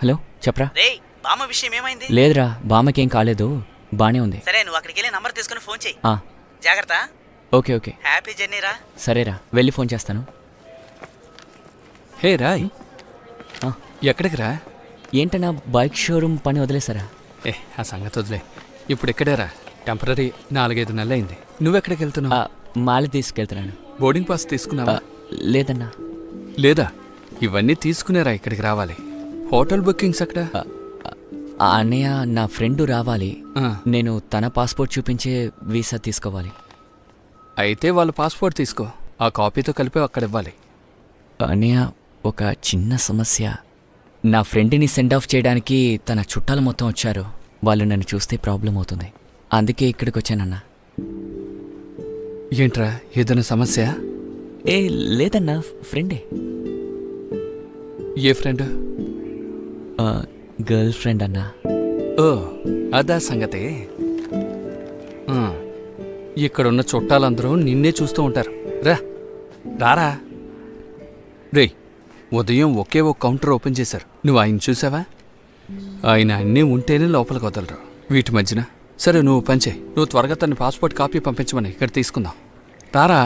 Hello చెప్పరా. రేయ్ బామ్మ విషయం ఏమైంది? లేదురా, బామ్మకేం కాలేదు, బానే ఉంది. సరే నువ్వు అక్కడికి వెళ్ళి నంబర్ తీసుకుని ఫోన్ చెయ్యి. ఆ, జాగ్రత్త. Okay okay. హ్యాపీ జర్నీ రా. సరేరా, వెళ్ళి ఫోన్ చేస్తాను. హే రాయ్, ఆ, ఎక్కడికి రా? ఏంటన్నా బైక్ షోరూమ్ పని వదిలేసారా? ఆ సంగతి వదిలే. ఇప్పుడు ఎక్కడేరా? టెంపరీ 4-5 నెలలు అయింది. నువ్వెక్కడికి వెళ్తున్నావు? మాల తీసుకెళ్తున్నాను. బోర్డింగ్ పాస్ తీసుకున్నావా? లేదన్నా. లేదా? ఇవన్నీ తీసుకునేరా ఇక్కడికి రావాలి. హోటల్ బుకింగ్స్ అక్కడ? అన్నయ్య, నా ఫ్రెండ్ రావాలి. ఆ, నేను తన పాస్పోర్ట్ చూపించే వీసా తీసుకోవాలి. అయితే వాళ్ళ పాస్పోర్ట్ తీసుకో, ఆ కాపీతో కలిపి అక్కడ ఇవ్వాలి. అన్నయ్య, ఒక చిన్న సమస్య. నా ఫ్రెండ్ని సెండ్ ఆఫ్ చేయడానికి తన చుట్టాలు మొత్తం వచ్చారు. వాళ్ళు నన్ను చూస్తే ప్రాబ్లం అవుతుంది, అందుకే ఇక్కడికి వచ్చానన్నా. ఏంట్రా, ఏదైనా సమస్య? ఏ లేదన్నా, ఫ్రెండే. ఏ ఫ్రెండ్? గర్ల్ ఫ్రెండ్ అన్నా. ఓ, అదా సంగతి. ఇక్కడున్న చుట్టాలందరూ నిన్నే చూస్తూ ఉంటారు. రారా. రే, ఉదయం ఒకే ఒక కౌంటర్ ఓపెన్ చేశారు. నువ్వు ఆయన చూసావా? ఆయన అన్నీ ఉంటేనే లోపలికి వదలరు. వీటి మధ్యన సరే నువ్వు పంచే, నువ్వు త్వరగా తన పాస్పోర్ట్ కాపీ పంపించమని ఇక్కడ తీసుకుందాం. రారా.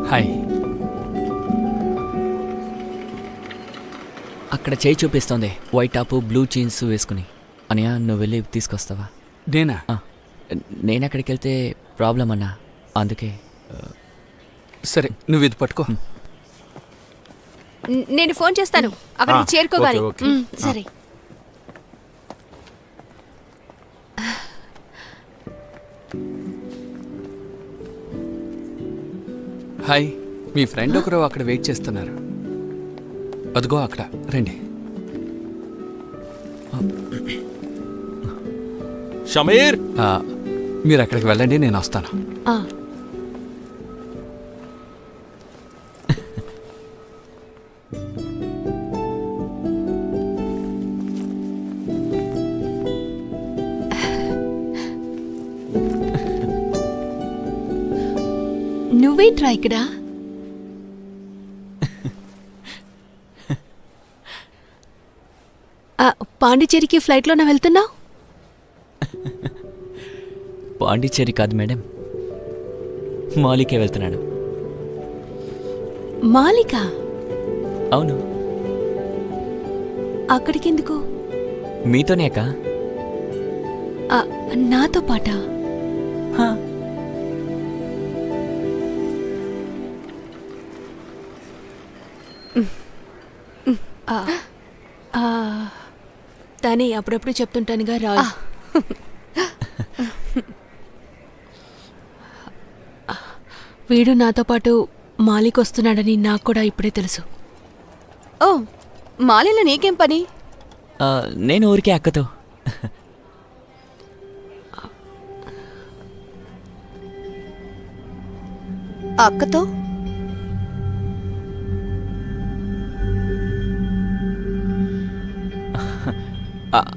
హాయ్. అక్కడ చేయి చూపిస్తోంది, వైట్ టాప్ బ్లూ జీన్స్ వేసుకుని. అన్నయ్య, నువ్వు వెళ్ళి తీసుకొస్తావా? నేనా? నేను అక్కడికి వెళ్తే ప్రాబ్లం అన్నా, అందుకే. సరే, నువ్వు ఇది పట్టుకో. నేను ఫోన్ చేస్తాను అక్కడికి చేరుకోగానే. సరే. హాయ్, మీ ఫ్రెండ్ ఒకరు అక్కడ వెయిట్ చేస్తున్నారు. అదిగో అక్కడ, రండి. షమీర్, మీరు అక్కడికి వెళ్ళండి, నేను వస్తాను. నువ్వేంట్రా ఇక్కడ? పాండిచేరికి ఫ్లైట్లోనే వెళ్తున్నావు? పాండిచ్చేరి కాదు మేడం, మాలికే వెళ్తున్నాడు. మాలిక? అవును. అక్కడికెందుకు? మీతోనేక? నాతో పాటా? తనే అప్పుడప్పుడు చెప్తుంటానుగా రా. వీడు నాతో పాటు మాలిక్ వస్తున్నాడని నాకు కూడా ఇప్పుడే తెలుసు. ఓ, మాలిలో నీకేం పని? నేను ఊరికే అక్కతో. అక్కతో?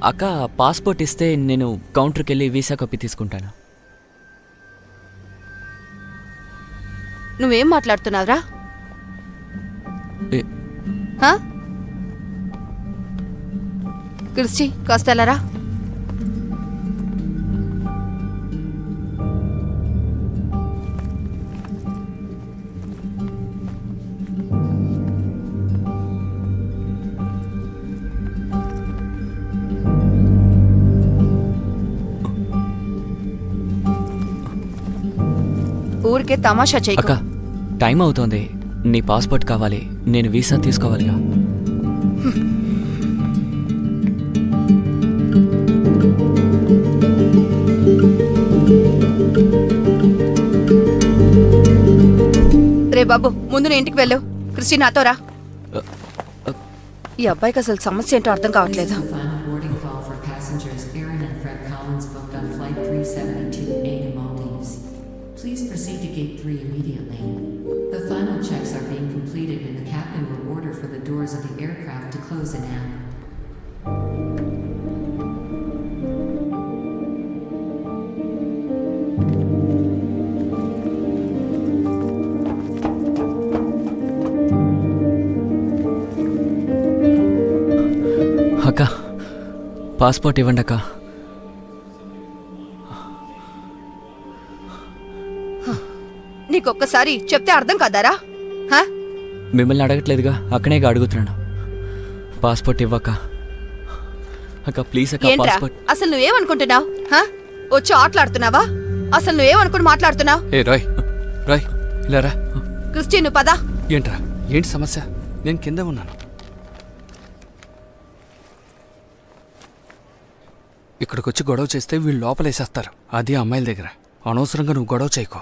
అక్క పాస్పోర్ట్ ఇస్తే నేను కౌంటర్కి వెళ్ళి వీసా కాపీ తీసుకుంటాను. నువ్వేం మాట్లాడుతున్నావురా? క్రిస్టి, కాస్త వెళ్ళరా. ఊరికే తమాషా చేయకు. అక్క, టైం అవుతోంది, నీ పాస్పోర్ట్ కావాలి, నేను వీసా తీసుకోవాలిగా. రే బాబు, ముందు నేను ఇంటికి వెళ్ళు. క్రిస్టి, నాతో రా. ఈ అబ్బాయికి అసలు సమస్య ఏంటో అర్థం కావట్లేదు. Please proceed to gate 3 immediately. The final checks are being completed and the captain will order for the doors of the aircraft to close in half. అక్క పాస్పోర్ట్ ఇవ్వండి అక్క. నీకొక్కసారి చెప్తే అర్థం కాదారా? హా? మిమ్మల్ని అడగట్లేదుగా, అక్కనేగా అడుగుతున్నాను. పాస్పోర్ట్ ఇవ్వక్క. అక్క ప్లీజ్ అక్క, ఏంట్రా పాస్పోర్ట్. అసలు నువ్వేమనుకుంటున్నావు? వచ్చి ఆటలాడుతున్నావా? అసలు నువ్వేమనుకుని మాట్లాడుతున్నావు? ఏ రాయ్ రాయ్ ఇలా రా. క్రిస్టి నువ్వు పదా. ఏంట్రా ఏంటి సమస్య? నేను కింద ఉన్నాను. ఇక్కడికి వచ్చి గొడవ చేస్తే వీళ్ళు లోపలేసేస్తారు. అది అమ్మాయిల దగ్గర. అనవసరంగా నువ్వు గొడవ చేయకో.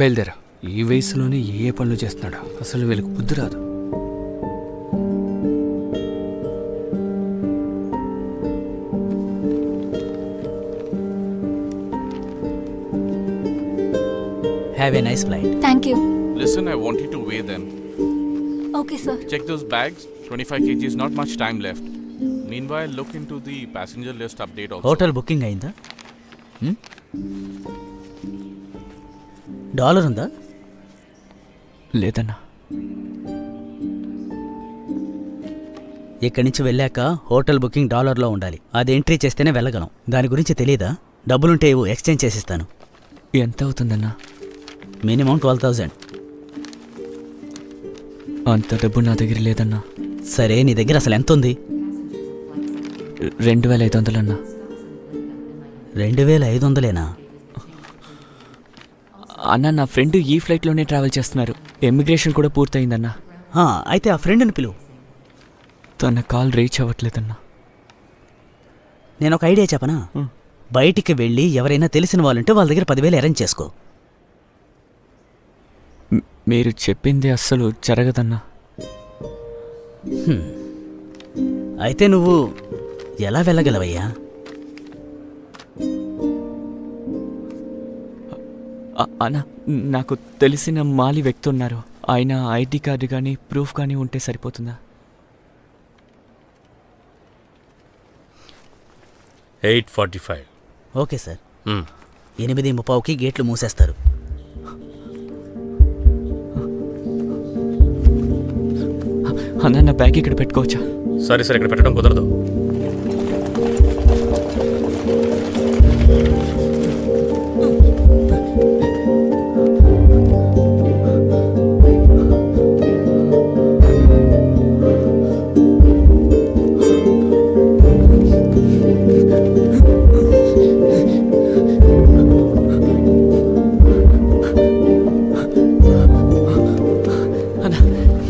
బయలుదేరా. ఈ వయసులోనే ఏ పనులు చేస్తున్నాడు? అసలు వీళ్ళకి బుద్ధి రాదు. Have a nice flight. Thank you. Listen, I want you to weigh them. Okay, sir. Check those bags. 25 kgs, not much time left. Meanwhile, look into the passenger list update also. Hotel booking అయిందా? Dollar ఉందా? లేదన్నా. ఇక్కడి నుంచి వెళ్ళాక hotel booking డాలర్లో ఉండాలి. అది entry చేస్తేనే వెళ్ళగలం. దాని గురించి తెలియదా? డబ్బులుంటే ఇవ్వు, ఎక్స్చేంజ్ చేసిస్తాను. ఎంత అవుతుందన్నా? మినిమం 12,000. అంత డబ్బు నా దగ్గర లేదన్నా. సరే, నీ దగ్గర అసలు ఎంత ఉంది? 2,500 అన్నా. 2,500లేనా? అన్న, నా ఫ్రెండ్ ఈ ఫ్లైట్లోనే ట్రావెల్ చేస్తున్నారు. ఇమిగ్రేషన్ కూడా పూర్తయిందన్నా. అయితే ఆ ఫ్రెండ్ని పిలువు. తన కాల్ రీచ్ అవ్వట్లేదన్నా. నేను ఒక ఐడియా చెప్పనా? బయటికి వెళ్ళి ఎవరైనా తెలిసిన వాళ్ళుంటే వాళ్ళ దగ్గర 10,000 అరేంజ్ చేసుకో. మీరు చెప్పింది అస్సలు జరగదన్నా. అయితే నువ్వు ఎలా వెళ్ళగలవయ్యా? అన్న, నాకు తెలిసిన మాలి వ్యక్తి ఉన్నారు. ఆయన ఐడి కార్డు కానీ ప్రూఫ్ కానీ ఉంటే సరిపోతుందా? 8:45. Okay sir. 8:30కి గేట్లు మూసేస్తారు. అన్న, నా బ్యాగ్ ఇక్కడ పెట్టుకోవచ్చా? సరే సరే, ఇక్కడ పెట్టడం కుదరదు.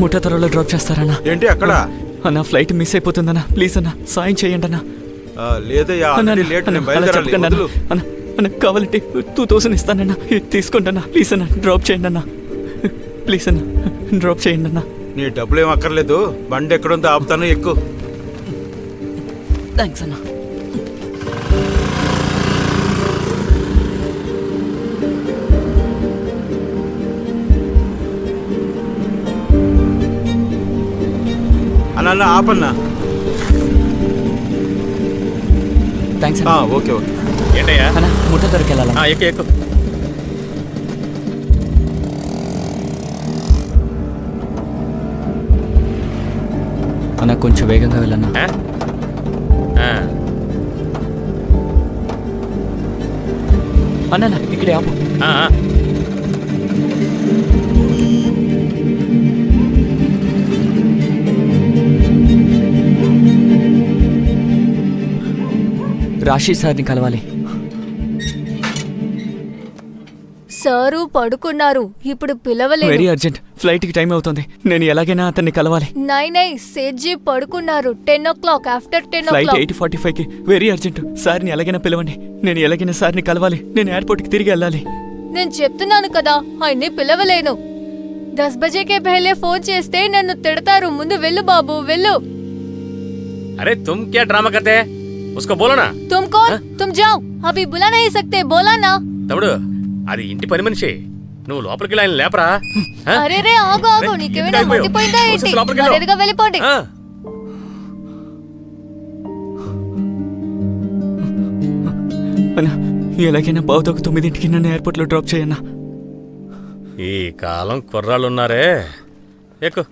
ముఠా త్వరలో డ్రాప్ చేస్తారన్నా? ఏంటి అక్కడ? అన్న, ఫ్లైట్ మిస్ అయిపోతుందన్నా. ప్లీజ్ అన్న, సాయం చేయండి అన్న. లేదయ్యా, లేట్. నేను అన్న, బయలుదేరాలి. వదులు. అన్న, కావాలంటే 2,000 ఇస్తానన్నా. తీసుకోండి అన్న. ప్లీజ్ అన్న, డ్రాప్ చేయండి అన్న. ప్లీజ్ అన్న, డ్రాప్ చేయండి అన్న. నీ డబ్బులు ఏం అక్కర్లేదు. బండి ఎక్కడుందో ఆపుతాను, ఎక్కువ. థ్యాంక్స్ అన్న. అన్న ఆపన్నా. థ్యాంక్స్ అన్న. Okay okay. ఏంటయ్యా? అన్న, ముఠా త్వరకి వెళ్ళాలన్నా. ఎక్కు ఎక్కు. అన్న, కొంచెం వేగంగా వెళ్ళన్నా. అన్న, ఇక్కడే ఆపు. రాశి సార్ని కలవాలి. సారు పడుకున్నారు, ఇప్పుడు వెరీ పిలవలేదు. అర్జెంట్. ఫ్లైట్కి టైం అవుతుంది. నేను ఎలాగైనా అతన్ని కలవాలి. నై సేట్జీ పడుకున్నారు. 10 o'clock, ఆఫ్టర్ 10 ఫ్లైట్ o'clock. 8:45కి. Very urgent. సార్ని ఎలాగైనా పిలవండి. నేను ఎలాగైనా సార్ని కలవాలి. నేను ఎయిర్పోర్ట్కి తిరిగి వెళ్ళాలి. నేను చెప్తున్నాను కదా, ఆయన్ని పిలవలేను. 10 బజేకే పహలే ఫోన్ చేస్తే నన్ను తిడతారు. ముందు వెళ్ళు బాబు, వెళ్ళు. అరే తుమ్ క్యా డ్రామా కర్తే హై? उसको बोलो ना. तुम कौन? तुम जाओ. अभी बुला नहीं सकते, बोला ना. తమ్ముడు, అది ఇంటి పని మనిషి. నువ్వు లోపలికి ఆయన లేపరా. ఆ? అరే రే ఆగు ఆగు, రే, నీకేమైనా ఎందుకు ఆగిపోయావు? మతిపోయిందా ఏంటి? వచ్చేసి లోపలికి వెళ్ళు. మర్యాదగా వెళ్ళిపోండి. ఆ. అన్నా ఎలాగైనా బావుతోకు 9ంటికి నన్ను ఎయిర్పోర్ట్లో డ్రాప్ చేయన్నా. ఈ కాలం కుర్రాళ్ళున్నారే. ఎక్కు.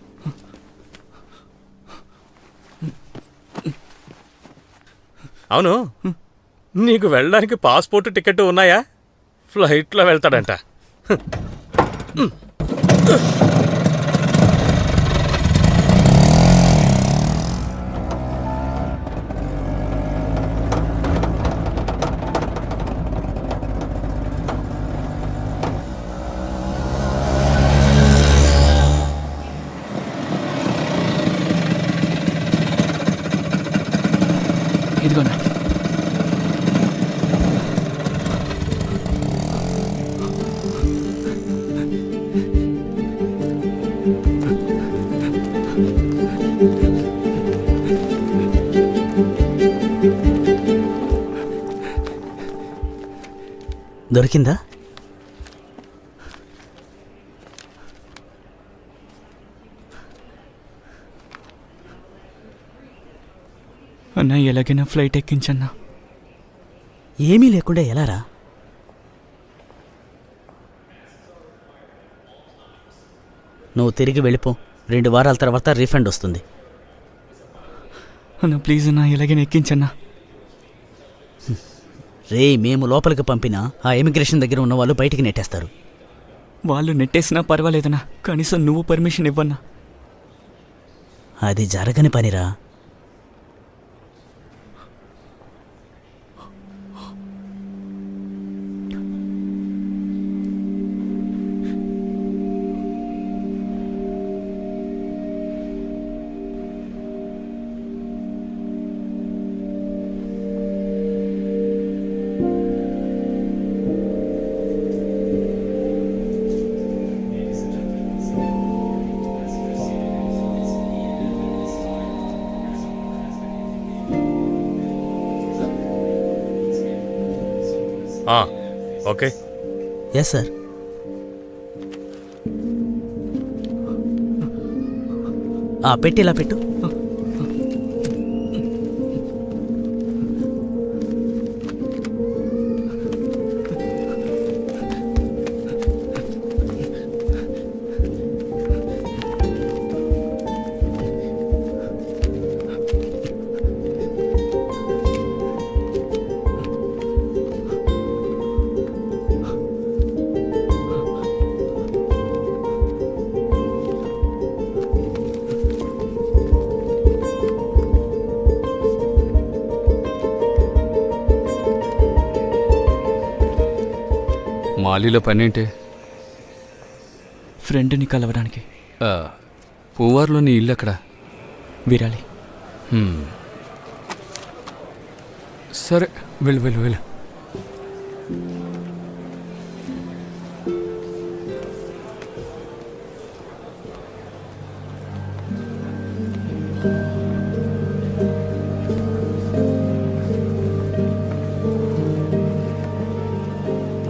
అవును, నీకు వెళ్ళడానికి పాస్పోర్ట్ టికెట్ ఉన్నాయా? ఫ్లైట్లో వెళ్తాడంట. ఇదిగోన్నా. దొరికిందా? అన్నా ఎలాగైనా ఫ్లైట్ ఎక్కించన్నా. ఏమీ లేకుండా ఎలారా? నువ్వు తిరిగి వెళ్ళిపో. 2 వారాల తర్వాత రీఫండ్ వస్తుంది. అన్నా ప్లీజ్ అన్నా ఎలాగైనా ఎక్కించన్నా. రే, మేము లోపలికి పంపినా ఆ ఇమిగ్రేషన్ దగ్గర ఉన్న వాళ్ళు బయటికి నెట్టేస్తారు. వాళ్ళు నెట్టేసినా పర్వాలేదన్నా, కనీసం నువ్వు పర్మిషన్ ఇవ్వన్నా. అది జరగని పనిరా. ఓకే. Yes sir. పెట్టి ఇలా పెట్టు. మాలీలో పనేంటి? ఫ్రెండ్ని కలవడానికి. పూవార్లో నీ ఇల్లు ఎక్కడ? విరాలి. సరే, వెళ్ళు వెళ్ళు వెళ్ళు.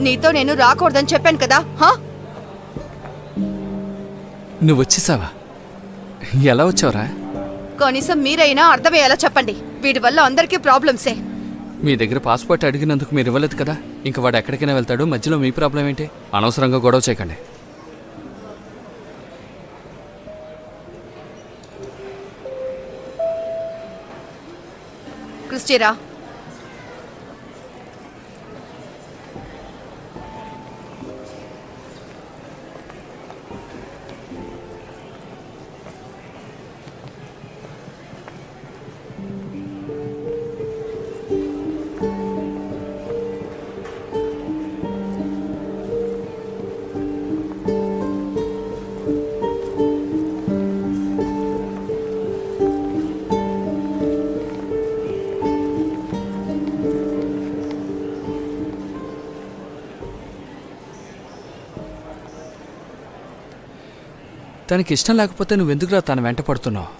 నీతో నేను రాకూడదని చెప్పాను కదా. నువ్వు వచ్చేసావా? ఎలా వచ్చావురా? కనీసం మీరైనా అర్థమయ్యేలా చెప్పండి. వీడి వల్ల అందరికీ ప్రాబ్లమ్సే. మీ దగ్గర పాస్పోర్ట్ అడిగినందుకు మీరు ఇవ్వలేదు కదా. ఇంక వాడు ఎక్కడికైనా వెళ్తాడు, మధ్యలో మీ ప్రాబ్లం ఏంటి? అనవసరంగా గొడవ చేయకండి. క్రిస్టిరా, తనకి ఇష్టం లేకపోతే నువ్వెందుకురా తన వెంట పడుతున్నావు?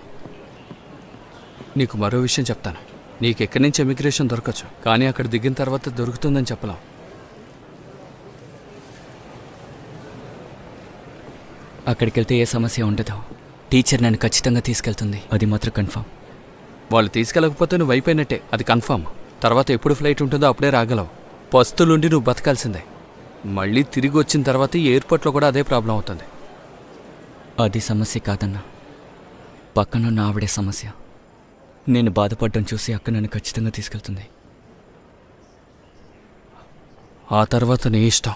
నీకు మరో విషయం చెప్తాను. నీకు ఎక్కడి నుంచి ఎమిగ్రేషన్ దొరకచ్చు, కానీ అక్కడ దిగిన తర్వాత దొరుకుతుందని చెప్పలేం. అక్కడికి వెళ్తే ఏ సమస్య ఉండదు. టీచర్ నన్ను ఖచ్చితంగా తీసుకెళ్తుంది, అది మాత్రం కన్ఫర్మ్. వాళ్ళు తీసుకెళ్ళకపోతే నువ్వు అయిపోయినట్టే, అది కన్ఫర్మ్. తర్వాత ఎప్పుడు ఫ్లైట్ ఉంటుందో అప్పుడే రాగలవు. పస్తులుండి నువ్వు బతకాల్సిందే. మళ్ళీ తిరిగి వచ్చిన తర్వాత ఈ ఎయిర్పోర్ట్లో కూడా అదే ప్రాబ్లం అవుతుంది. అది సమస్య కాదన్నా, పక్కనున్న ఆవిడే సమస్య. నేను బాధపడడం చూసి అక్క నన్ను ఖచ్చితంగా తీసుకెళ్తుంది. ఆ తర్వాత నీ ఇష్టం.